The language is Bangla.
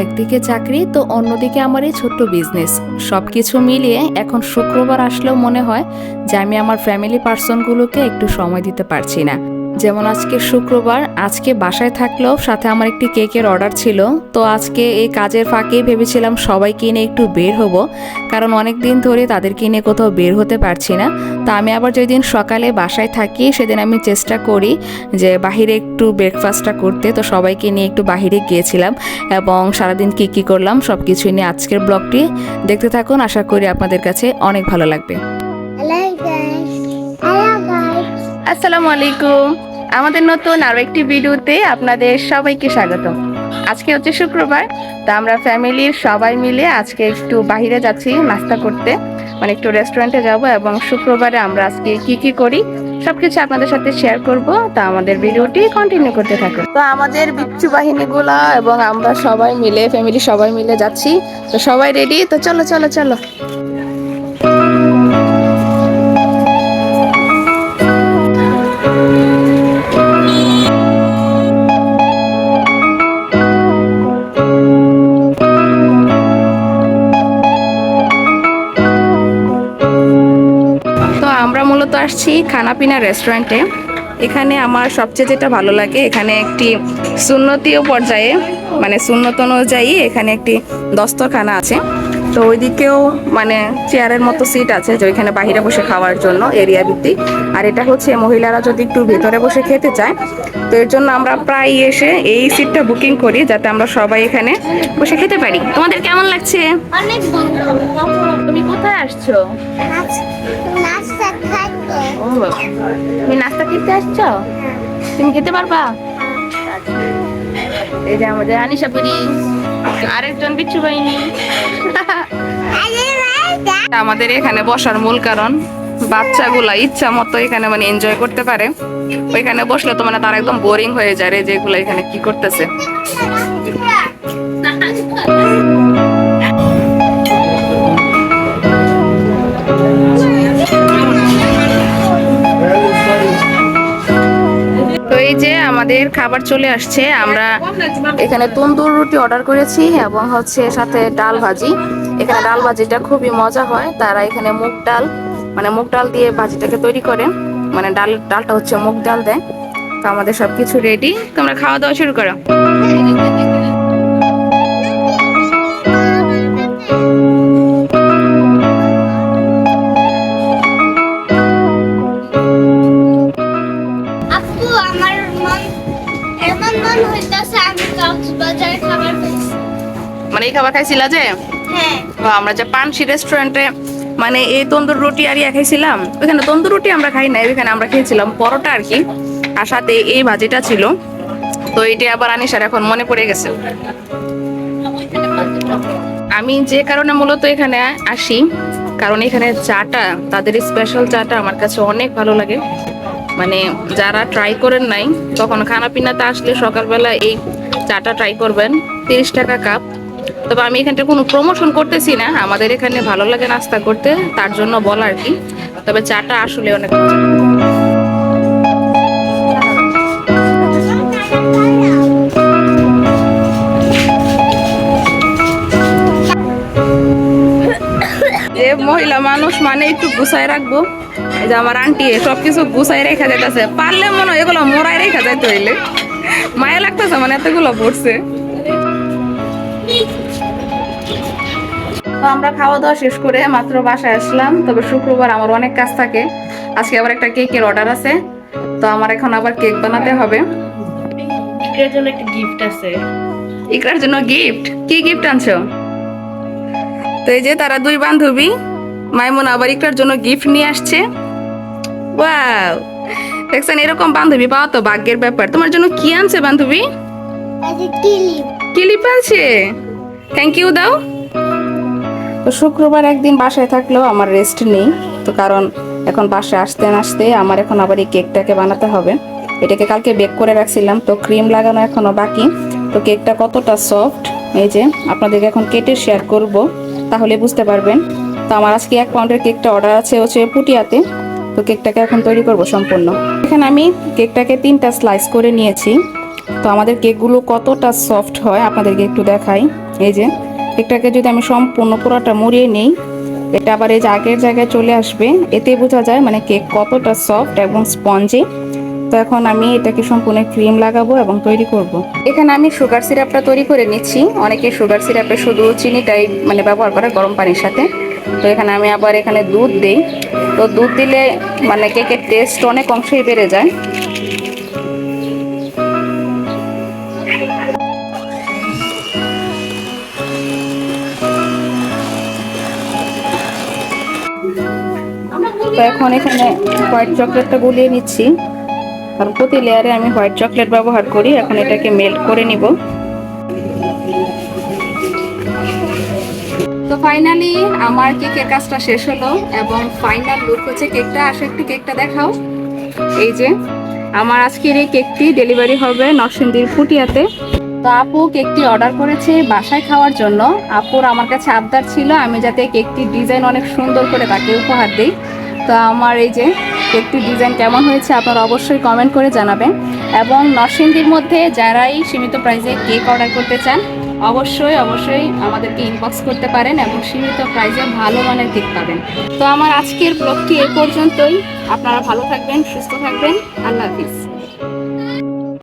একদিকে চাকরি তো অন্যদিকে আমার এই ছোট্ট বিজনেস, সব কিছু মিলিয়ে এখন শুক্রবার আসলেও মনে হয় যে আমি আমার ফ্যামিলি পার্সনগুলোকে একটু সময় দিতে পারছি না। যেমন আজকে শুক্রবার, আজকে বাসায় থাকলেও সাথে আমার একটি কেকের অর্ডার ছিল। তো আজকে এই কাজের ফাঁকেই ভেবেছিলাম সবাইকে নিয়ে একটু বের হব, কারণ অনেক দিন ধরে তাদেরকে নিয়ে কোথাও বের হতে পারছি না। তো আমি আবার যেদিন সকালে বাসায় থাকি সেদিন আমি চেষ্টা করি যে বাহিরে একটু ব্রেকফাস্টটা করতে। তো সবাইকে নিয়ে একটু বাহিরে গিয়েছিলাম এবং সারাদিন কি করলাম সব কিছু নিয়ে আজকের ব্লগটি দেখতে থাকুন। আশা করি আপনাদের কাছে অনেক ভালো লাগবে। আসসালামু আলাইকুম। আমাদের নতুন আরো একটি ভিডিওতে আপনাদের সবাইকে স্বাগত। আজকে হচ্ছে শুক্রবার, তো আমরা ফ্যামিলির সবাই মিলে আজকে একটু বাইরে যাচ্ছি নাস্তা করতে, মানে একটু রেস্টুরেন্টে যাব এবং শুক্রবারে আমরা আজকে কি করি সবকিছু আপনাদের সাথে শেয়ার করব। তো আমাদের ভিডিওটি কন্টিনিউ করতে থাকুন। তো আমাদের বিচ্ছু বাহিনীগুলা এবং আমরা সবাই মিলে, ফ্যামিলি সবাই মিলে যাচ্ছি। তো সবাই রেডি? তো চলো চলো চলো। আমরা মূলত আসছি খানাপিনা রেস্টুরেন্টে। এখানে আমার সবচেয়ে যেটা ভালো লাগে, এখানে একটি সুন্নতীয় পর্যায়ে, মানে সুন্নত অনুযায়ী এখানে একটি দস্তরখানা আছে। তো ওইদিকেও মানে চেয়ারের মতো সিট আছে যে ওইখানে বাহিরে বসে খাওয়ার জন্য এরিয়া ভিত্তিক। আর এটা হচ্ছে মহিলারা যদি একটু ভিতরে বসে খেতে চায়, তো এর জন্য আমরা প্রায় এসে এই সিটটা বুকিং করি যাতে আমরা সবাই এখানে বসে খেতে পারি। তোমাদের কেমন লাগছে? অনেক ভালো। তুমি কোথায় আসছো? নাস্তা খাইতে। ও, তুমি নাস্তা খেতে আসছো? তুমি খেতে পারবা? এই যে আমাদের আনিশা পুরি, আরেকজন বিচ্ছু বাহিনী। আমাদের এখানে বসার মূল কারণ বাচ্চাগুলা ইচ্ছা মতো এখানে মানে এনজয় করতে পারে। ওইখানে বসলে তো মানে তারা একদম বোরিং হয়ে যায় রে, যেগুলো এখানে কি করতেছে। তো এই যে আমাদের খাবার চলে আসছে। আমরা এখানে তন্দুর রুটি অর্ডার করেছি এবং হচ্ছে সাথে ডাল ভাজি। এখানে ডাল ভাজিটা খুবই মজা হয়। তারা এখানে মুগ ডাল, মানে মুগ ডাল দিয়ে ভাজিটাকে তৈরি করে, মানে ডালটা হচ্ছে মুগ ডাল দেয়। তো আমাদের সবকিছু রেডি, তোমরা খাওয়া দাওয়া শুরু করো। আপু, আমার এমন মন হইতাছে আমি কক্সবাজার খাবার খাইছি। মানে এই খাবার খাইছিলা যে? হ্যাঁ। আমরা যে পানসি রেস্টুরেন্টে মানে এই তন্দুর রুটি আর ইয়া খাইছিলাম, ওইখানে তন্দুর রুটি আমরা খাই না, ওইখানে আমরা খেয়েছিলাম পরোটা আর কি, আর সাথে এই ভাজিটা ছিল। তো এটা আবার আনিশার এখন মনে পড়ে গেছে। আমি যে কারণে মূলত এখানে আসি, কারণ এখানে চাটা, তাদের স্পেশাল চাটা আমার কাছে অনেক ভালো লাগে। মানে যারা ট্রাই করেন নাই, তখন খানাপিনাতে আসলে সকালবেলা এই চাটা ট্রাই করবেন। 30 টাকা কাপ। তবে আমি এখানটা কোনো প্রমোশন করতেছি না, আমাদের এখানে ভালো লাগে নাস্তা করতে, তার জন্য বলা আর কি। তবে চাটা আসলে অনেক মজা। যে মহিলা মানুষ মানে একটু গুছাই রাখবো। এই যে আমার আন্টি সবকিছু গুছাই রেখা যাইতেছে, পারলে মনে হয় এগুলো মোড়াই রেখা যাইতে হইলে মায়া লাগতেছে, মানে এতগুলো পড়ছে। তো আমরা খাওয়া দাওয়া শেষ করে মাত্র বাসায় আসলাম। তবে শুক্রবার আমার অনেক কাজ থাকে। আজকে আবার একটা কেকের অর্ডার আছে, তো আমার এখন আবার কেক বানাতে হবে। ইকরার জন্য একটা গিফট আছে। ইকরার জন্য গিফট? কি গিফট আনছো? তো এই যে তারা দুই বান্ধবী, মাইমুন আবার ইকরার জন্য গিফট নিয়ে আসছে। ওয়াও, দেখছেন এরকম বান্ধবী পাওয়া তো ভাগ্যের ব্যাপার। তোমার জন্য কি আনছে বান্ধবী? এই যে ক্লিপ। ক্লিপ আনছে, থ্যাংক ইউ দাও। তো শুক্রবার একদিন বাসায় থাকলেও আমার রেস্ট নেই, তো কারণ এখন বাসায় আসতে আসতে আমার এখন আবার এই কেকটাকে বানাতে হবে। এটাকে কালকে বেক করে রাখছিলাম, তো ক্রিম লাগানো এখনো বাকি। তো কেকটা কতটা সফট এই যে আপনাদেরকে এখন কেটে শেয়ার করব, তাহলে বুঝতে পারবেন। তো আমার আজকে 1 পাউন্ডের কেকটা অর্ডার আছে হচ্ছে পুটিয়াতে। তো কেকটাকে এখন তৈরি করব সম্পূর্ণ। এখানে আমি কেকটাকে 3টা স্লাইস করে নিয়েছি। তো আমাদের কেকগুলো কতটা সফট হয় আপনাদেরকে একটু দেখাই। এই যে কেকটাকে যদি আমি সম্পূর্ণ পুরোটা মুড়িয়ে নিই, এটা আবার এই যে আগের জায়গায় চলে আসবে, এতে বোঝা যায় মানে কেক কতটা সফট এবং স্পঞ্জি। তো এখন আমি এটাকে সম্পূর্ণ ক্রিম লাগাবো এবং তৈরি করব। এখানে আমি সুগার সিরাপটা তৈরি করে নিচ্ছি। অনেকে সুগার সিরাপে শুধু চিনিটাই মানে ব্যবহার করে গরম পানির সাথে। তো এখানে আমি আবার এখানে দুধ দিই। তো দুধ দিলে মানে কেকের টেস্ট অনেক অংশেই বেড়ে যায়। তো এখন এখানে হোয়াইট চকলেটটা গুলিয়ে নিচ্ছি, কারণ প্রতি লেয়ারে আমি হোয়াইট চকলেট ব্যবহার করি। এখন এটাকে মেল্ট করে নিব। তো ফাইনালি আমার কেকের কাজটা শেষ হলো এবং ফাইনাল লুক হচ্ছে কেকটা। আসো একটু কেকটা দেখাও। এই যে আমার আজকের এই কেকটি ডেলিভারি হবে নরসিংদীর ফুটিয়াতে। তো আপু কেকটি অর্ডার করেছে বাসায় খাওয়ার জন্য। আপুর আমার কাছে আবদার ছিল আমি যাতে কেকটির ডিজাইন অনেক সুন্দর করে তাকে উপহার দিই। তো আমার এই যে কেকটির ডিজাইন কেমন হয়েছে আপনারা অবশ্যই কমেন্ট করে জানাবেন। এবং নরসিংদীর মধ্যে যারাই সীমিত প্রাইসে কেক অর্ডার করতে চান অবশ্যই আমাদেরকে ইনবক্স করতে পারেন এবং সীমিত প্রাইসে ভালো মানের কেক পাবেন। তো আমার আজকের ব্লগটি এ পর্যন্তই। আপনারা ভালো থাকবেন, সুস্থ থাকবেন। আল্লাহ হাফিজ।